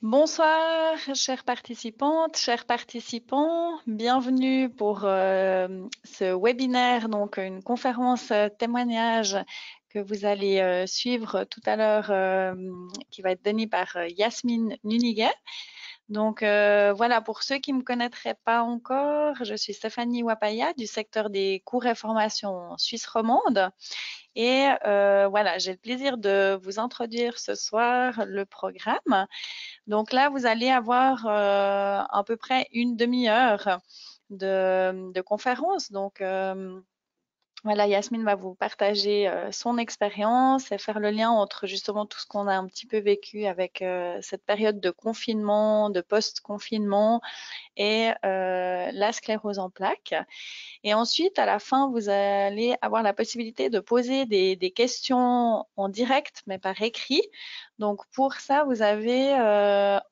Bonsoir, chères participantes, chers participants. Bienvenue pour ce webinaire, donc une conférence témoignage que vous allez suivre tout à l'heure, qui va être donnée par Yasmine Nuniguet. Donc voilà, pour ceux qui ne me connaîtraient pas encore, je suis Stéphanie Wapaya du secteur des cours et formations suisse romande. Et voilà, j'ai le plaisir de vous introduire ce soir le programme. Donc là, vous allez avoir à peu près une demi-heure de conférence. Donc voilà, Yasmine va vous partager son expérience et faire le lien entre justement tout ce qu'on a un petit peu vécu avec cette période de confinement, de post-confinement et la sclérose en plaques. Et ensuite, à la fin, vous allez avoir la possibilité de poser des questions en direct, mais par écrit. Donc, pour ça, vous avez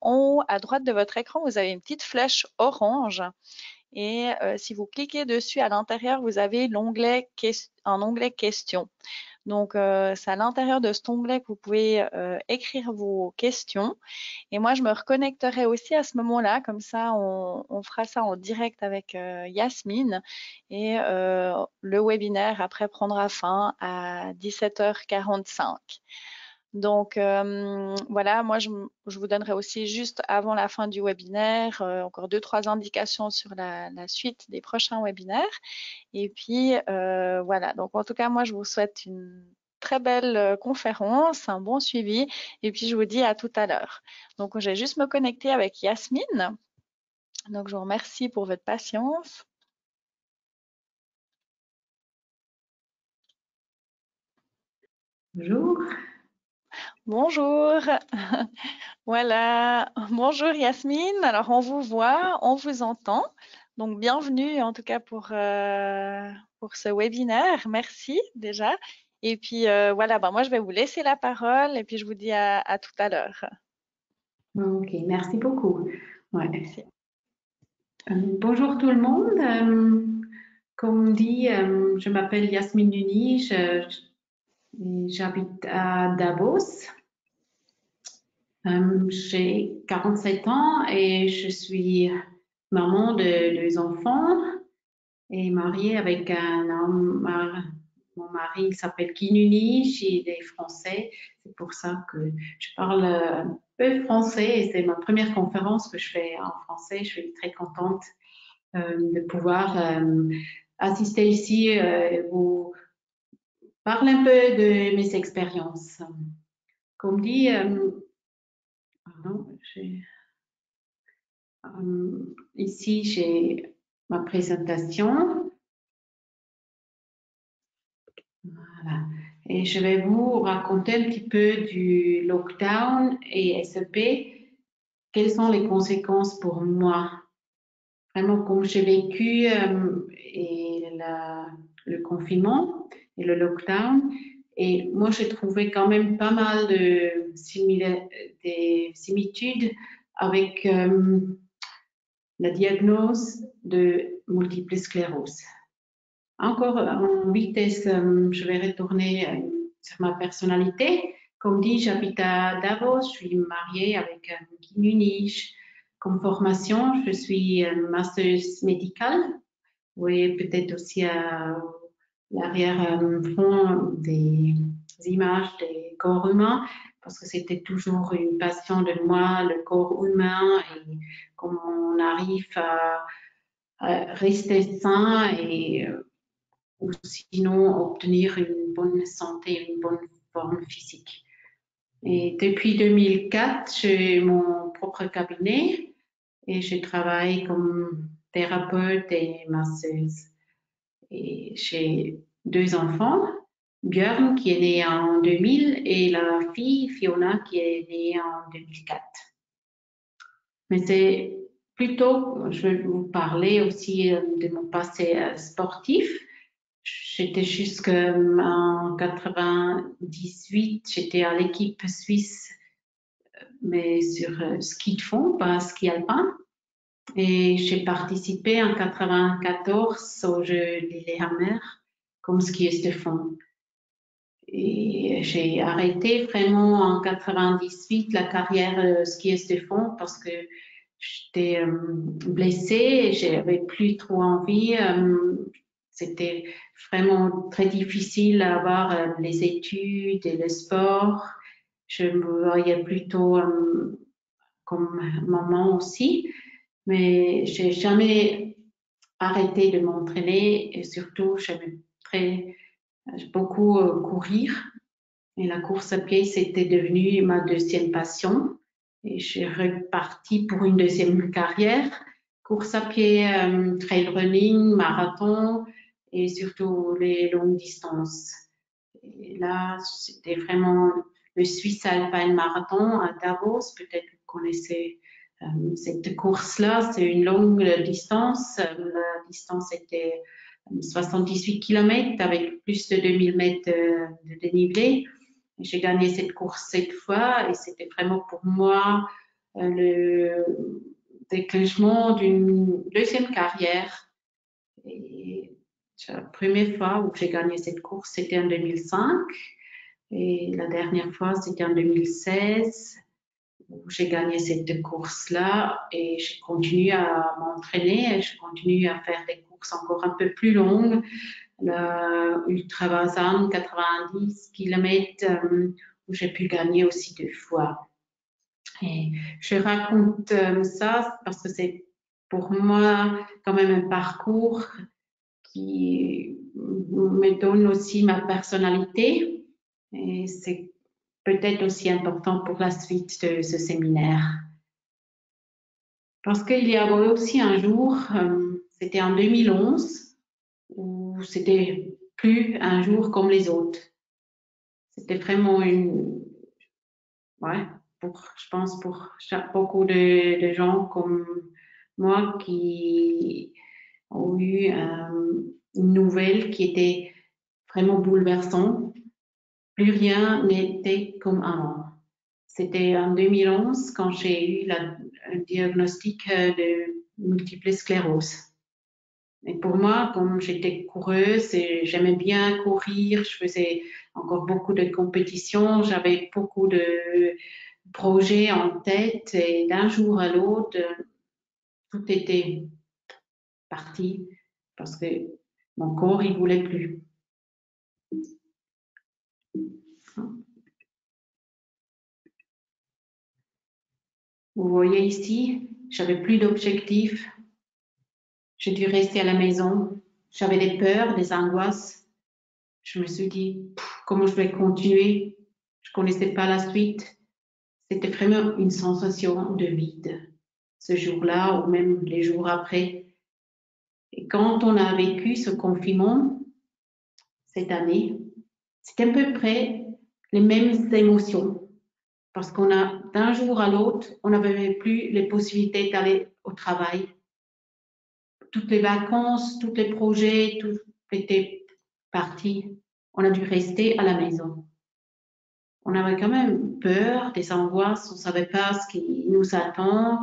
en haut à droite de votre écran, vous avez une petite flèche orange. Et si vous cliquez dessus, à l'intérieur, vous avez un onglet questions. Donc, c'est à l'intérieur de cet onglet que vous pouvez écrire vos questions. Et moi, je me reconnecterai aussi à ce moment-là, comme ça, on fera ça en direct avec Yasmine. Et le webinaire, après, prendra fin à 17h45. Donc, voilà, moi, je vous donnerai aussi juste avant la fin du webinaire, encore 2-3 indications sur la suite des prochains webinaires. Et puis, voilà. Donc, en tout cas, moi, je vous souhaite une très belle conférence, un bon suivi. Et puis, je vous dis à tout à l'heure. Donc, je vais juste me connecter avec Yasmine. Donc, je vous remercie pour votre patience. Bonjour. Bonjour. Voilà. Bonjour Yasmine. Alors, on vous voit, on vous entend. Donc, bienvenue en tout cas pour ce webinaire. Merci déjà. Et puis, voilà, ben, moi, je vais vous laisser la parole et puis je vous dis à tout à l'heure. Ok, merci beaucoup. Ouais. Merci. Bonjour tout le monde. Comme dit, je m'appelle Yasmine Nuni, j'habite à Davos. J'ai 47 ans et je suis maman de deux enfants et mariée avec un homme. Mon mari il s'appelle Guy Nuni, il est français. C'est pour ça que je parle un peu français et c'est ma première conférence que je fais en français. Je suis très contente de pouvoir assister ici et vous parler un peu de mes expériences. Comme dit, pardon, ici j'ai ma présentation. Voilà. Et je vais vous raconter un petit peu du lockdown et SEP. Quelles sont les conséquences pour moi? Vraiment, comme j'ai vécu le confinement et le lockdown. Et moi, j'ai trouvé quand même pas mal des similitudes avec la diagnose de multiple sclérose. Encore en vitesse, je vais retourner sur ma personnalité. Comme dit, j'habite à Davos, je suis mariée avec Guy Munich. Comme formation, je suis masseuse médicale. Vous voyez peut-être aussi à l'arrière-fond des images des corps humains, parce que c'était toujours une passion de moi, le corps humain, et comment on arrive à rester sain et ou sinon obtenir une bonne santé, une bonne forme physique. Et depuis 2004, j'ai mon propre cabinet et je travaille comme thérapeute et masseuse. Et j'ai deux enfants, Björn qui est né en 2000 et la fille Fiona qui est née en 2004. Mais c'est plutôt, je vais vous parler aussi de mon passé sportif. J'étais jusqu'en 98, j'étais à l'équipe suisse, mais sur ski de fond, pas ski alpin. Et j'ai participé en 94 au jeu Lillehammer comme skieuse de fond. Et j'ai arrêté vraiment en 98 la carrière skieuse de fond parce que j'étais blessée et j'avais plus trop envie. C'était vraiment très difficile à avoir les études et le sport. Je me voyais plutôt comme maman aussi, mais j'ai jamais arrêté de m'entraîner et surtout j'aimais beaucoup courir. Et la course à pied, c'était devenu ma deuxième passion. Et je suis repartie pour une deuxième carrière. Course à pied, trail running, marathon et surtout les longues distances. Et là, c'était vraiment le Swiss Alpine Marathon à Davos. Peut-être que vous connaissez cette course-là. C'est une longue distance. La distance était 78 km avec plus de 2000 mètres de dénivelé. J'ai gagné cette course 7 fois et c'était vraiment pour moi le déclenchement d'une deuxième carrière. Et la première fois où j'ai gagné cette course, c'était en 2005 et la dernière fois, c'était en 2016 où j'ai gagné cette course-là et je continue à m'entraîner, je continue à faire des courses encore un peu plus longues, l'Ultra Vazan 90 km où j'ai pu gagner aussi 2 fois. Et je raconte ça parce que c'est pour moi quand même un parcours qui me donne aussi ma personnalité et c'est peut-être aussi important pour la suite de ce séminaire. Parce qu'il y avait aussi un jour, c'était en 2011, où c'était plus un jour comme les autres. C'était vraiment ouais, je pense pour beaucoup de gens comme moi qui ont eu une nouvelle qui était vraiment bouleversante. Plus rien n'était comme avant. C'était en 2011 quand j'ai eu un diagnostic de multiple sclérose. Et pour moi, comme j'étais coureuse et j'aimais bien courir, je faisais encore beaucoup de compétitions, j'avais beaucoup de projets en tête et d'un jour à l'autre, tout était parti parce que mon corps, il voulait plus. Vous voyez ici, j'avais plus d'objectifs. J'ai dû rester à la maison. J'avais des peurs, des angoisses. Je me suis dit, comment je vais continuer? Je connaissais pas la suite. C'était vraiment une sensation de vide ce jour-là ou même les jours après. Et quand on a vécu ce confinement cette année, c'était à peu près les mêmes émotions. Parce qu'on a, d'un jour à l'autre, on n'avait plus les possibilités d'aller au travail. Toutes les vacances, tous les projets, tout était parti. On a dû rester à la maison. On avait quand même peur, des angoisses, on ne savait pas ce qui nous attend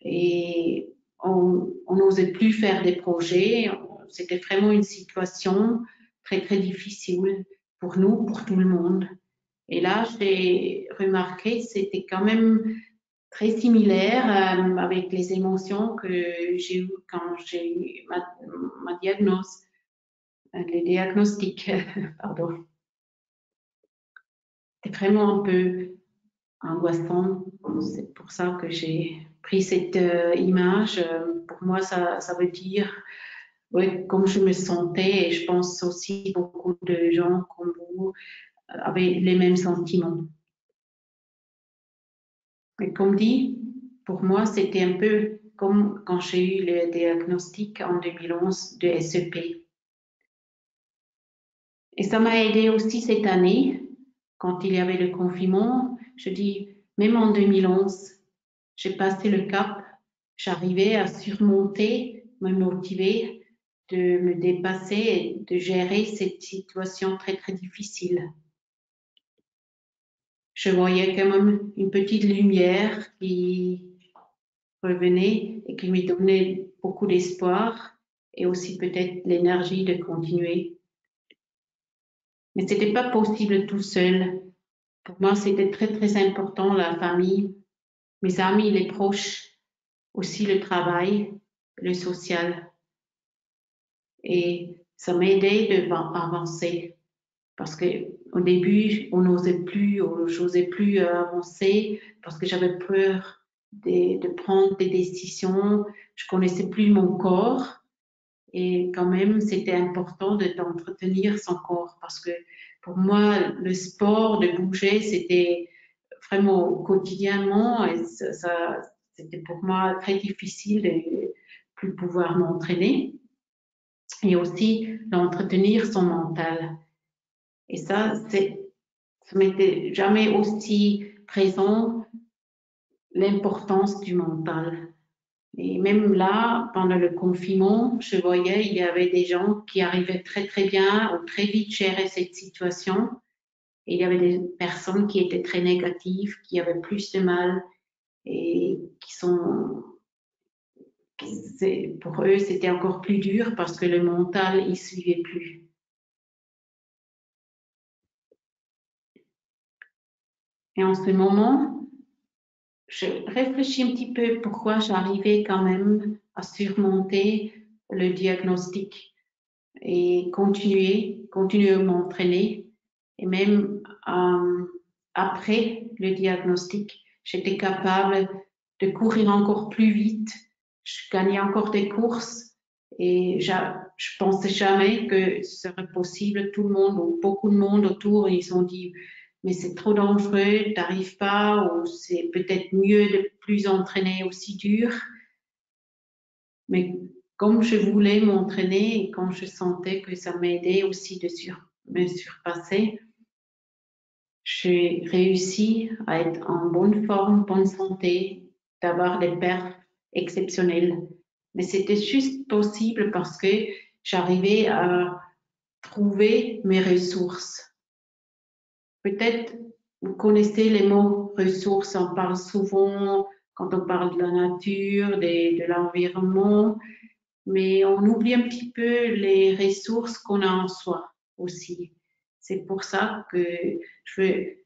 et on n'osait plus faire des projets. C'était vraiment une situation très, très difficile pour nous, pour tout le monde. Et là, j'ai remarqué, c'était quand même très similaire avec les émotions que j'ai eues quand j'ai eu ma diagnose, les diagnostics, pardon. C'était vraiment un peu angoissant. C'est pour ça que j'ai pris cette image. Pour moi, ça veut dire ouais, comme je me sentais et je pense aussi beaucoup de gens comme vous avaient les mêmes sentiments. Et comme dit, pour moi, c'était un peu comme quand j'ai eu le diagnostic en 2011 de SEP. Et ça m'a aidé aussi cette année, quand il y avait le confinement. Je dis, même en 2011, j'ai passé le cap, j'arrivais à surmonter, me motiver, de me dépasser et de gérer cette situation très, très difficile. Je voyais quand même une petite lumière qui revenait et qui me donnait beaucoup d'espoir et aussi peut-être l'énergie de continuer. Mais c'était pas possible tout seul. Pour moi, c'était très, très important, la famille, mes amis, les proches, aussi le travail, le social. Et ça m'aidait d'avancer. Parce que au début, on n'osait plus, j'osais plus avancer parce que j'avais peur de prendre des décisions. Je connaissais plus mon corps et quand même, c'était important d'entretenir son corps parce que pour moi, le sport, de bouger, c'était vraiment quotidiennement et c'était pour moi très difficile de plus pouvoir m'entraîner et aussi d'entretenir son mental. Et ça m'était jamais aussi présent l'importance du mental. Et même là, pendant le confinement, je voyais, il y avait des gens qui arrivaient très, très bien ou très vite gérer cette situation. Et il y avait des personnes qui étaient très négatives, qui avaient plus de mal et pour eux, c'était encore plus dur parce que le mental, il suivait plus. Et en ce moment, je réfléchis un petit peu pourquoi j'arrivais quand même à surmonter le diagnostic et continuer à m'entraîner. Et même après le diagnostic, j'étais capable de courir encore plus vite. Je gagnais encore des courses et je pensais jamais que ce serait possible. Tout le monde ou beaucoup de monde autour, ils ont dit mais c'est trop dangereux, t'arrives pas, ou c'est peut-être mieux de plus entraîner aussi dur. Mais comme je voulais m'entraîner et quand je sentais que ça m'aidait aussi de me surpasser, j'ai réussi à être en bonne forme, bonne santé, d'avoir des perfs exceptionnelles. Mais c'était juste possible parce que j'arrivais à trouver mes ressources. Peut-être vous connaissez les mots ressources, on parle souvent quand on parle de la nature, de l'environnement, mais on oublie un petit peu les ressources qu'on a en soi aussi. C'est pour ça que je veux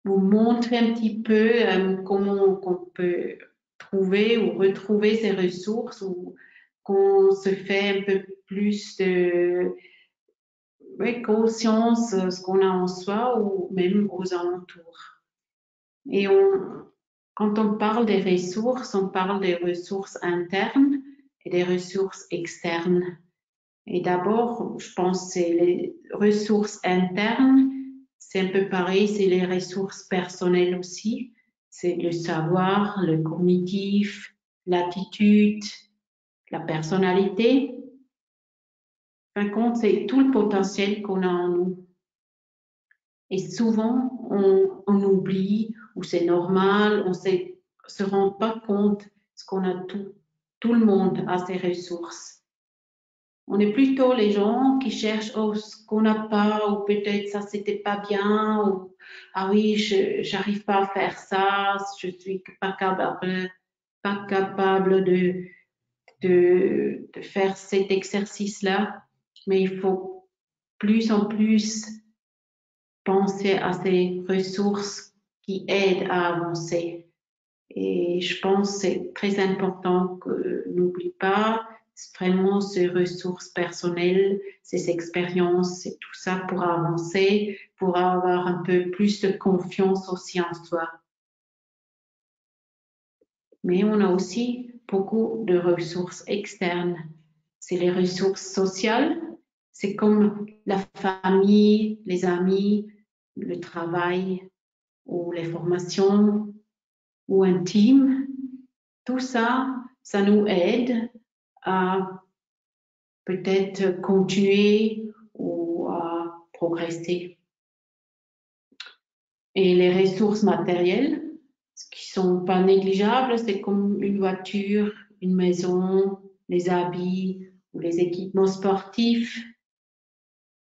vous montrer un petit peu comment on peut trouver ou retrouver ces ressources ou qu'on se fait un peu plus de conscience de ce qu'on a en soi ou même aux alentours. Et quand on parle des ressources, on parle des ressources internes et des ressources externes. Et d'abord, je pense que c'est les ressources internes, c'est un peu pareil, c'est les ressources personnelles aussi. C'est le savoir, le cognitif, l'attitude, la personnalité. En fin de compte, c'est tout le potentiel qu'on a en nous. Et souvent, on oublie, ou c'est normal, on ne se rend pas compte qu'on a tout le monde a ses ressources. On est plutôt les gens qui cherchent ce qu'on n'a pas, ou peut-être ça c'était pas bien, ou ah oui, j'arrive pas à faire ça, je suis pas capable de faire cet exercice-là. Mais il faut plus en plus penser à ces ressources qui aident à avancer. Et je pense que c'est très important que n'oublie pas vraiment ces ressources personnelles, ces expériences, c'est tout ça pour avancer, pour avoir un peu plus de confiance aussi en soi. Mais on a aussi beaucoup de ressources externes. C'est les ressources sociales, c'est comme la famille, les amis, le travail ou les formations ou un team. Tout ça, ça nous aide à peut-être continuer ou à progresser. Et les ressources matérielles, qui sont pas négligeables, c'est comme une voiture, une maison, les habits ou les équipements sportifs.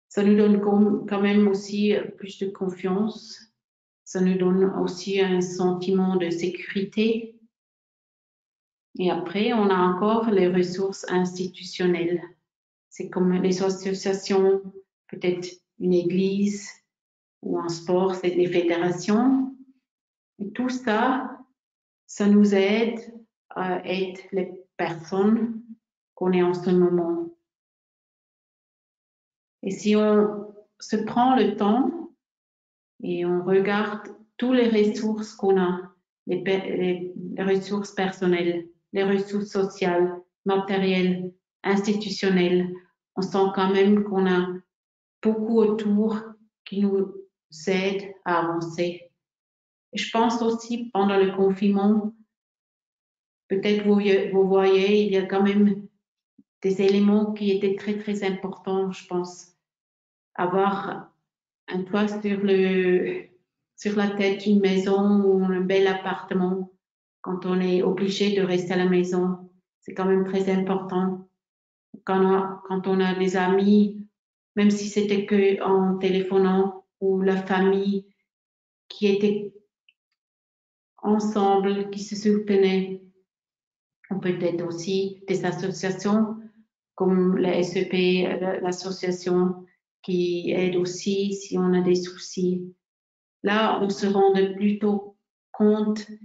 Ça nous donne quand même aussi plus de confiance. Ça nous donne aussi un sentiment de sécurité. Et après, on a encore les ressources institutionnelles. C'est comme les associations, peut-être une église ou un sport, c'est des fédérations. Et tout ça, ça nous aide à être les personnes qu'on est en ce moment. Et si on se prend le temps et on regarde toutes les ressources qu'on a, les ressources personnelles, les ressources sociales, matérielles, institutionnelles, on sent quand même qu'on a beaucoup autour qui nous aident à avancer. Et je pense aussi pendant le confinement, peut-être vous voyez, il y a quand même des éléments qui étaient très très importants, je pense. Avoir un toit sur la tête d'une maison ou un bel appartement quand on est obligé de rester à la maison, c'est quand même très important. Quand on a des amis, même si c'était que en téléphonant, ou la famille qui était ensemble, qui se soutenait, ou peut-être aussi des associations comme la SEP, l'association qui aide aussi si on a des soucis. Là, on se rend plutôt compte de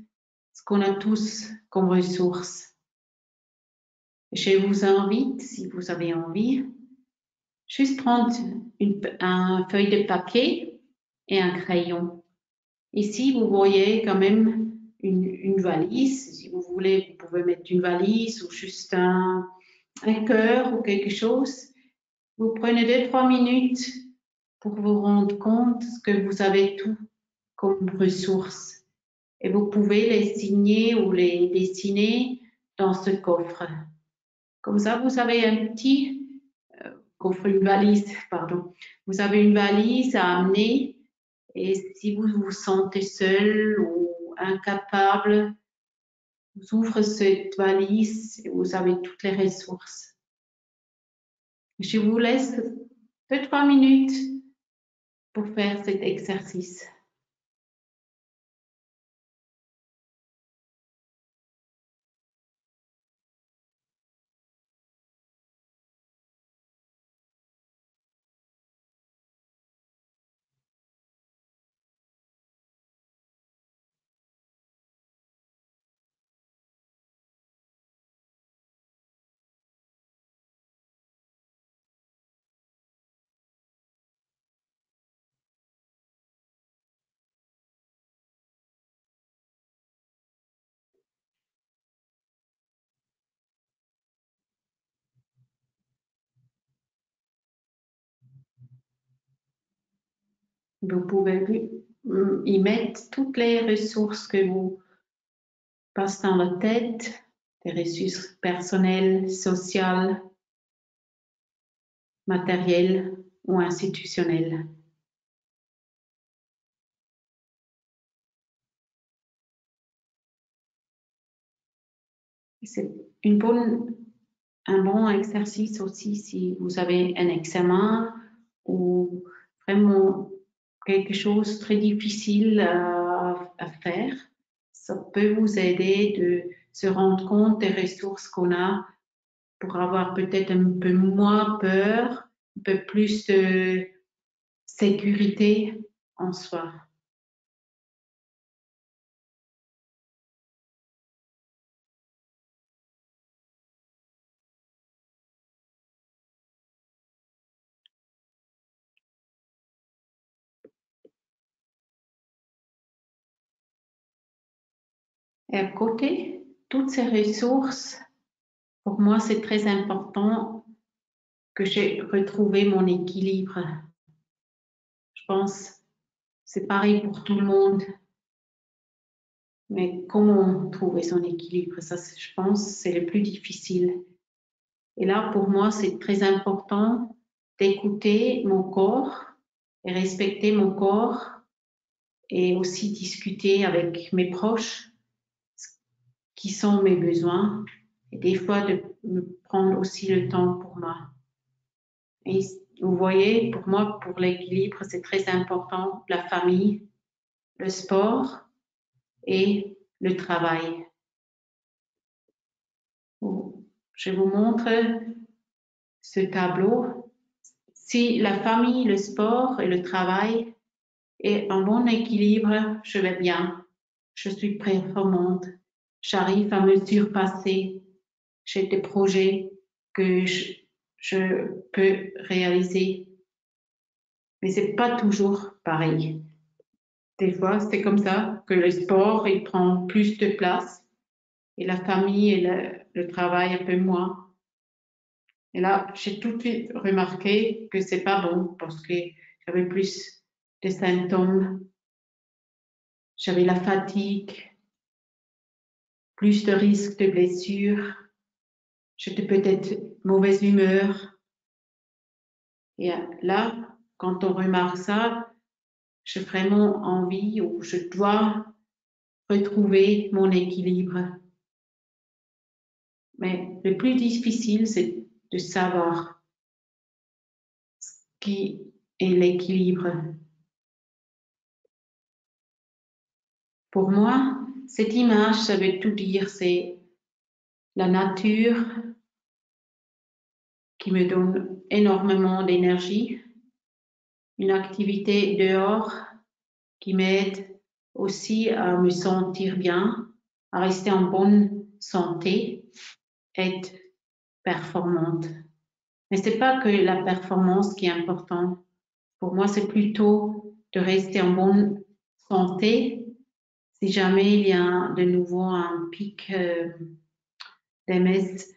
ce qu'on a tous comme ressources. Je vous invite, si vous avez envie, juste prendre un feuille de papier et un crayon. Ici, vous voyez quand même une valise. Si vous voulez, vous pouvez mettre une valise ou juste un cœur ou quelque chose. Vous prenez 2-3 minutes pour vous rendre compte que vous avez tout comme ressources. Et vous pouvez les signer ou les dessiner dans ce coffre. Comme ça, vous avez un petit coffre, une valise, pardon. Vous avez une valise à amener et si vous vous sentez seul ou incapable, vous ouvrez cette valise et vous avez toutes les ressources. Je vous laisse 2-3 minutes pour faire cet exercice. Vous pouvez y mettre toutes les ressources que vous passent dans la tête, des ressources personnelles, sociales, matérielles ou institutionnelles. C'est un bon exercice aussi si vous avez un examen ou vraiment quelque chose de très difficile à faire. Ça peut vous aider de se rendre compte des ressources qu'on a pour avoir peut-être un peu moins peur, un peu plus de sécurité en soi. Et à côté, toutes ces ressources, pour moi, c'est très important que j'ai retrouvé mon équilibre. Je pense c'est pareil pour tout le monde. Mais comment trouver son équilibre, ça, je pense, c'est le plus difficile. Et là, pour moi, c'est très important d'écouter mon corps et respecter mon corps et aussi discuter avec mes proches qui sont mes besoins et des fois de me prendre aussi le temps pour moi. Et vous voyez, pour moi, pour l'équilibre, c'est très important la famille, le sport et le travail. Je vous montre ce tableau. Si la famille, le sport et le travail est en bon équilibre, je vais bien. Je suis performante. J'arrive à me surpasser. J'ai des projets que je peux réaliser. Mais c'est pas toujours pareil. Des fois, c'est comme ça que le sport, il prend plus de place et la famille et le travail un peu moins. Et là, j'ai tout de suite remarqué que c'est pas bon parce que j'avais plus de symptômes, j'avais la fatigue, plus de risques de blessures, j'étais peut-être mauvaise humeur. Et là, quand on remarque ça, j'ai vraiment envie ou je dois retrouver mon équilibre. Mais le plus difficile, c'est de savoir ce qui est l'équilibre. Pour moi, cette image, ça veut tout dire, c'est la nature qui me donne énormément d'énergie, une activité dehors qui m'aide aussi à me sentir bien, à rester en bonne santé, être performante. Mais c'est pas que la performance qui est importante. Pour moi, c'est plutôt de rester en bonne santé si jamais il y a de nouveau un pic d'MS,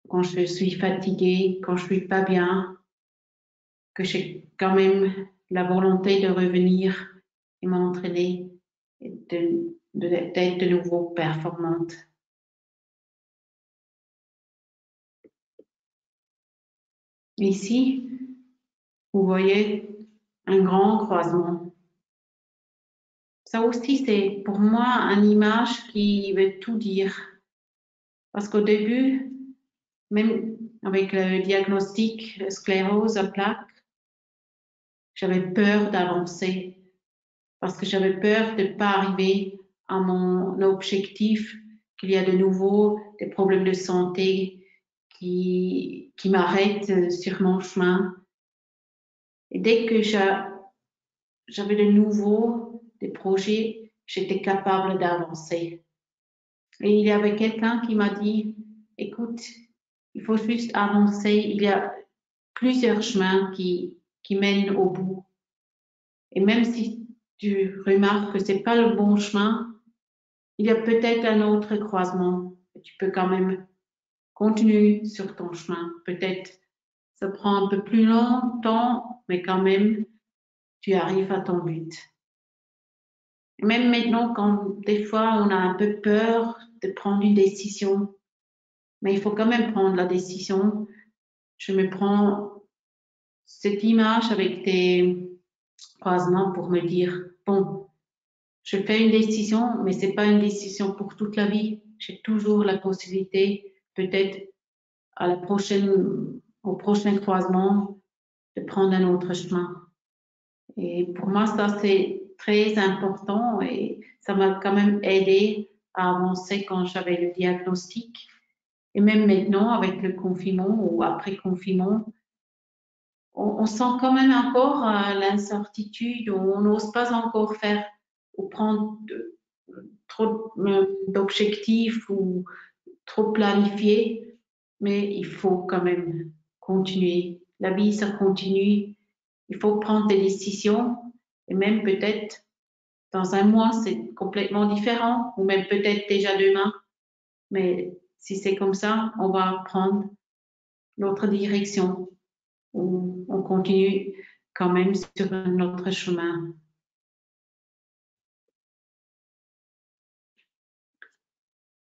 quand je suis fatiguée, quand je suis pas bien, que j'ai quand même la volonté de revenir et m'entraîner et d'être de nouveau performante. Ici, vous voyez un grand croisement. Ça aussi, c'est pour moi une image qui veut tout dire. Parce qu'au début, même avec le diagnostic de sclérose à plaques, j'avais peur d'avancer parce que j'avais peur de ne pas arriver à mon objectif, qu'il y a de nouveau des problèmes de santé qui m'arrêtent sur mon chemin. Et dès que j'avais de nouveau des projets, j'étais capable d'avancer. Et il y avait quelqu'un qui m'a dit, écoute, il faut juste avancer, il y a plusieurs chemins qui mènent au bout. Et même si tu remarques que c'est pas le bon chemin, il y a peut-être un autre croisement. Tu peux quand même continuer sur ton chemin. Peut-être ça prend un peu plus longtemps, mais quand même, tu arrives à ton but. Et même maintenant, quand des fois on a un peu peur de prendre une décision, mais il faut quand même prendre la décision. Je me prends cette image avec des croisements pour me dire, bon, je fais une décision, mais c'est pas une décision pour toute la vie. J'ai toujours la possibilité, peut-être au prochain croisement, de prendre un autre chemin. Et pour moi, ça, c'est très important et ça m'a quand même aidé à avancer quand j'avais le diagnostic. Et même maintenant, avec le confinement ou après confinement, on sent quand même encore l'incertitude, on n'ose pas encore faire ou prendre trop d'objectifs ou trop planifier, mais il faut quand même continuer. La vie, ça continue. Il faut prendre des décisions et même peut-être dans un mois, c'est complètement différent ou même peut-être déjà demain. Mais si c'est comme ça, on va prendre l'autre direction ou on continue quand même sur notre chemin.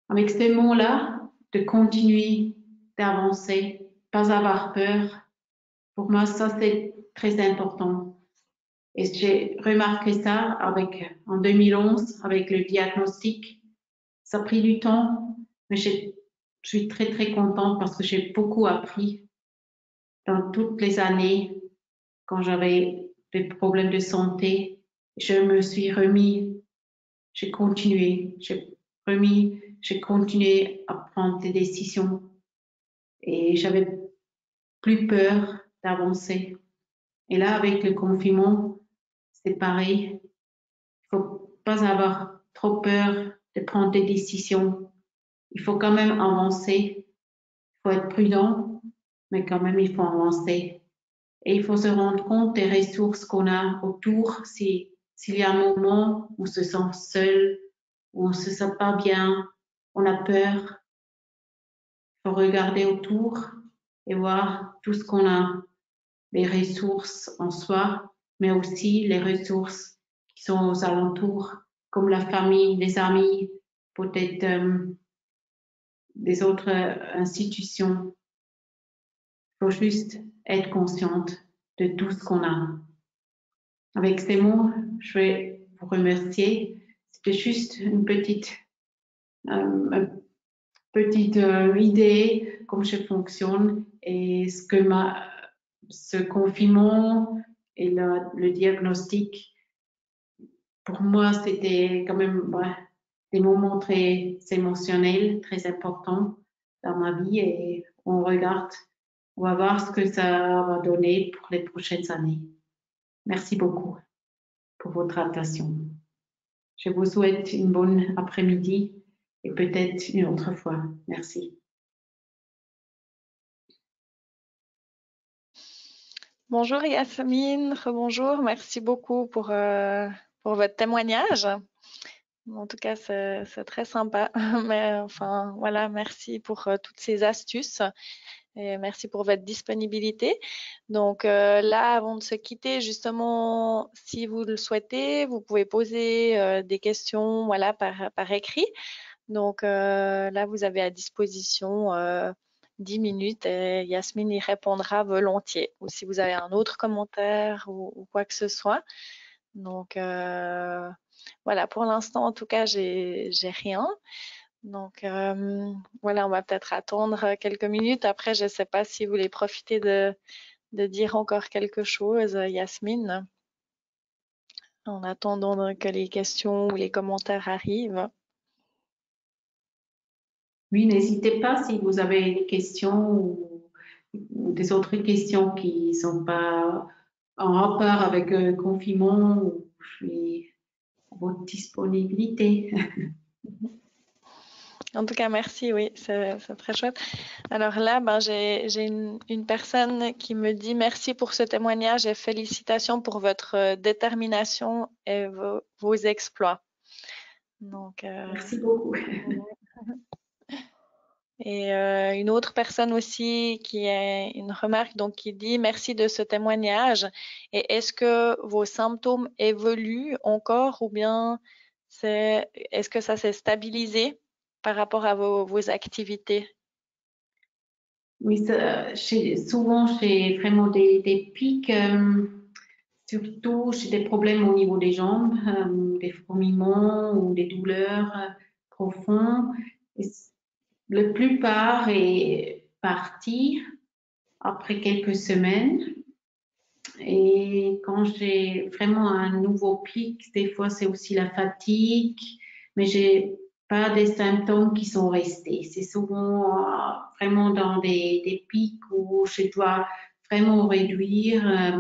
Avec ce mot-là, de continuer d'avancer, pas avoir peur, pour moi, ça, c'est très important. Et j'ai remarqué ça en 2011 avec le diagnostic. Ça a pris du temps, mais je suis très, très contente parce que j'ai beaucoup appris dans toutes les années quand j'avais des problèmes de santé. Je me suis remis, j'ai continué, j'ai continué à prendre des décisions et j'avais plus peur d'avancer. Et là, avec le confinement, c'est pareil. Il ne faut pas avoir trop peur de prendre des décisions. Il faut quand même avancer. Il faut être prudent, mais quand même, il faut avancer. Et il faut se rendre compte des ressources qu'on a autour. S'il y a un moment où on se sent seul, où on ne se sent pas bien, on a peur, il faut regarder autour et voir tout ce qu'on a, les ressources en soi, mais aussi les ressources qui sont aux alentours, comme la famille, les amis, peut-être des autres institutions. Il faut juste être consciente de tout ce qu'on a. Avec ces mots, je vais vous remercier. C'était juste une petite idée comment je fonctionne et ce confinement et le diagnostic, pour moi, c'était quand même des moments très émotionnels, très importants dans ma vie et on va voir ce que ça va donner pour les prochaines années. Merci beaucoup pour votre attention. Je vous souhaite une bonne après-midi et peut-être une autre fois. Merci. Bonjour Yasmine, rebonjour, merci beaucoup pour votre témoignage. En tout cas, c'est très sympa. Mais enfin, voilà, merci pour toutes ces astuces et merci pour votre disponibilité. Donc là, avant de se quitter, justement, si vous le souhaitez, vous pouvez poser des questions, voilà, par écrit. Donc là, vous avez à disposition 10 minutes et Yasmine y répondra volontiers. Ou si vous avez un autre commentaire ou quoi que ce soit. Donc voilà, pour l'instant, en tout cas, j'ai rien. Donc voilà, on va peut-être attendre quelques minutes. Après, je ne sais pas si vous voulez profiter de dire encore quelque chose, Yasmine, en attendant que les questions ou les commentaires arrivent. Oui, n'hésitez pas si vous avez des questions ou des autres questions qui ne sont pas en rapport avec le confinement. Je suis à votre disponibilité. En tout cas, merci, oui, c'est très chouette. Alors là, ben, j'ai une personne qui me dit merci pour ce témoignage et félicitations pour votre détermination et vos exploits. Donc, Merci beaucoup. et une autre personne aussi qui a une remarque donc qui dit merci de ce témoignage. Et est-ce que vos symptômes évoluent encore ou bien est-ce que ça s'est stabilisé par rapport à vos activités? Oui, souvent j'ai vraiment des pics, surtout j'ai des problèmes au niveau des jambes, des fourmillements ou des douleurs profondes. Et la plupart est parti après quelques semaines. Et quand j'ai vraiment un nouveau pic, des fois c'est aussi la fatigue, mais j'ai pas des symptômes qui sont restés. C'est souvent vraiment dans des pics où je dois vraiment réduire.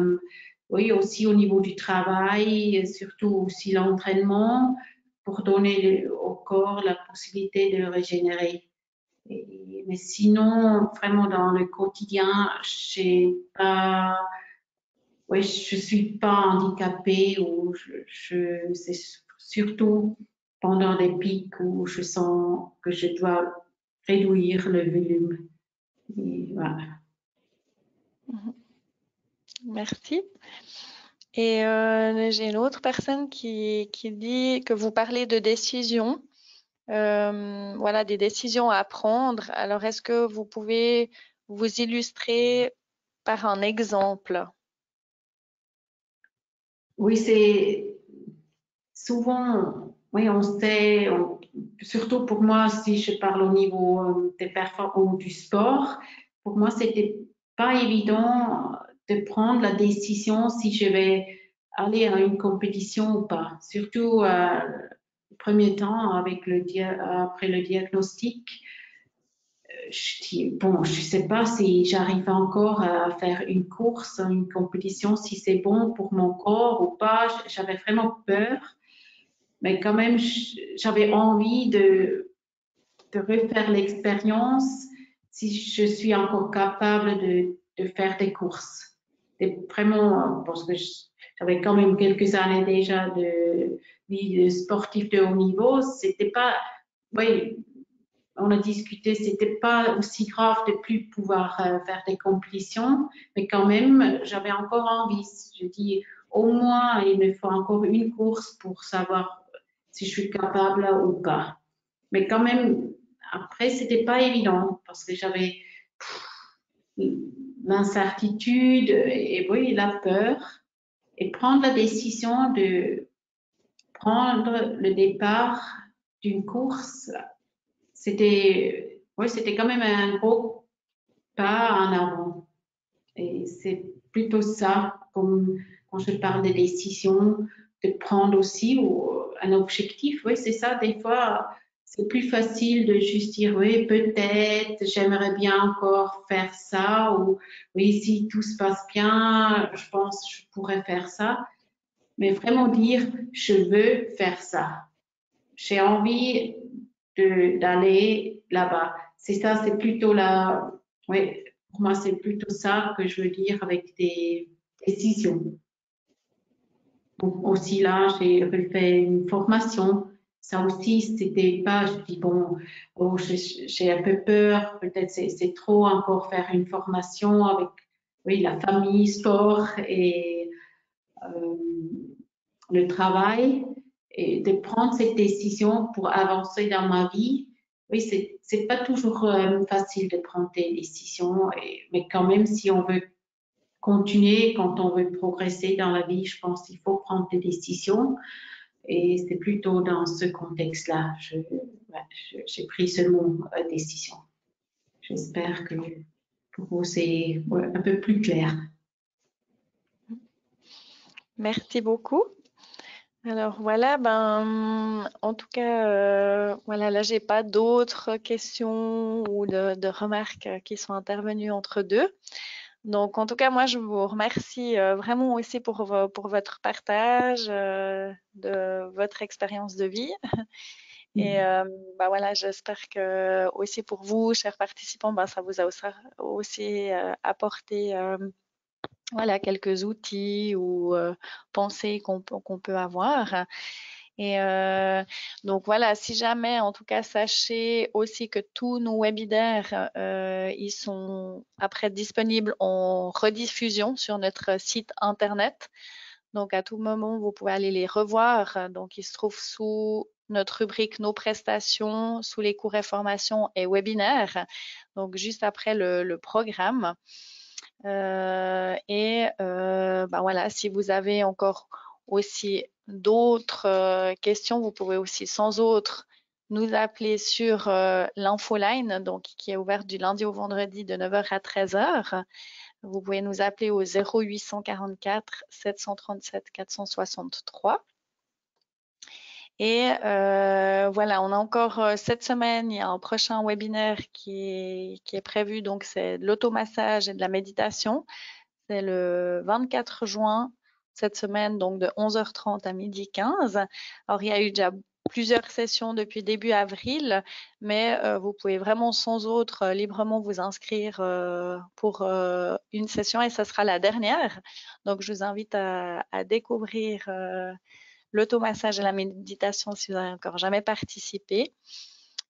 Oui, aussi au niveau du travail, surtout aussi l'entraînement pour donner au corps la possibilité de régénérer. Mais sinon, vraiment dans le quotidien, j'ai pas, oui, je suis pas handicapée ou c'est surtout pendant des pics où je sens que je dois réduire le volume. Et voilà. Mhm. Merci. Et j'ai une autre personne qui dit que vous parlez de décisions, voilà, des décisions à prendre. Alors, est-ce que vous pouvez vous illustrer par un exemple? Oui, c'est souvent, oui, on sait, surtout pour moi, si je parle au niveau des performances du sport, pour moi, c'était pas évident de prendre la décision si je vais aller à une compétition ou pas. Surtout le premier temps avec après le diagnostic, je dis, bon, je ne sais pas si j'arrive encore à faire une course, une compétition, si c'est bon pour mon corps ou pas. J'avais vraiment peur, mais quand même, j'avais envie de refaire l'expérience si je suis encore capable de faire des courses. Et vraiment, parce que j'avais quand même quelques années déjà de vie de sportif de haut niveau, c'était pas, oui, on a discuté, c'était pas aussi grave de plus pouvoir faire des compétitions, mais quand même, j'avais encore envie. Je dis, au moins, il me faut encore une course pour savoir si je suis capable ou pas. Mais quand même, après, c'était pas évident parce que j'avais l'incertitude et oui, la peur et prendre la décision de prendre le départ d'une course, c'était, oui, c'était quand même un gros pas en avant. Et c'est plutôt ça, comme quand je parle de décision, de prendre aussi un objectif. Oui, c'est ça. Des fois, c'est plus facile de juste dire, oui, peut-être, j'aimerais bien encore faire ça, ou oui, si tout se passe bien, je pense que je pourrais faire ça. Mais vraiment dire, je veux faire ça. J'ai envie d'aller là-bas. C'est ça, c'est plutôt la, oui, pour moi, c'est plutôt ça que je veux dire avec des décisions. Donc, aussi là, j'ai refait une formation. Ça aussi, c'était pas, je dis bon, oh, j'ai un peu peur, peut-être c'est trop encore faire une formation avec, oui, la famille, sport et euh, le travail et de prendre cette décision pour avancer dans ma vie. Oui, c'est pas toujours facile de prendre des décisions, mais quand même, si on veut continuer, quand on veut progresser dans la vie, je pense qu'il faut prendre des décisions. Et c'est plutôt dans ce contexte-là, j'ai pris ce mot décision. J'espère que pour vous, c'est un peu plus clair. Merci beaucoup. Alors voilà, ben, en tout cas, voilà, là, j'ai pas d'autres questions ou de remarques qui sont intervenues entre deux. Donc, en tout cas, moi, je vous remercie vraiment aussi pour votre partage de votre expérience de vie. Et bah voilà, j'espère que aussi pour vous, chers participants, ben, ça vous a aussi apporté voilà, quelques outils ou pensées qu'on peut avoir. Et donc voilà, si jamais, en tout cas, sachez aussi que tous nos webinaires, ils sont après disponibles en rediffusion sur notre site internet. Donc à tout moment, vous pouvez aller les revoir. Donc ils se trouvent sous notre rubrique Nos prestations, sous les cours et formations et webinaires. Donc juste après le programme. Ben voilà, si vous avez encore aussi d'autres questions, vous pouvez aussi sans autre nous appeler sur l'infoline, donc qui est ouverte du lundi au vendredi de 9h à 13h. Vous pouvez nous appeler au 0844 737 463. Et voilà, on a encore cette semaine, il y a un prochain webinaire qui est prévu, donc c'est de l'automassage et de la méditation. C'est le 24 juin cette semaine, donc de 11h30 à 12h15. Alors, il y a eu déjà plusieurs sessions depuis début avril, mais vous pouvez vraiment sans autre librement vous inscrire pour une session et ce sera la dernière. Donc, je vous invite à découvrir l'automassage et la méditation si vous n'avez encore jamais participé.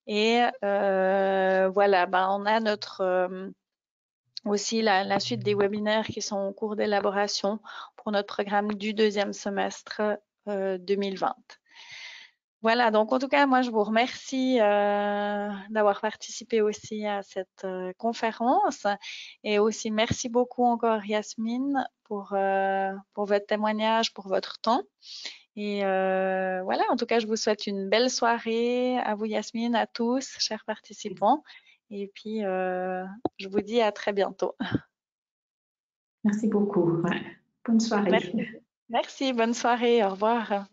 Et voilà, ben, on a aussi la suite des webinaires qui sont en cours d'élaboration pour notre programme du deuxième semestre 2020. Voilà, donc en tout cas, moi je vous remercie d'avoir participé aussi à cette conférence et aussi merci beaucoup encore Yasmine pour votre témoignage, pour votre temps. Et voilà, en tout cas, je vous souhaite une belle soirée à vous Yasmine, à tous, chers participants. Et puis, je vous dis à très bientôt. Merci beaucoup. Ouais. Bonne soirée. Merci, bonne soirée, au revoir.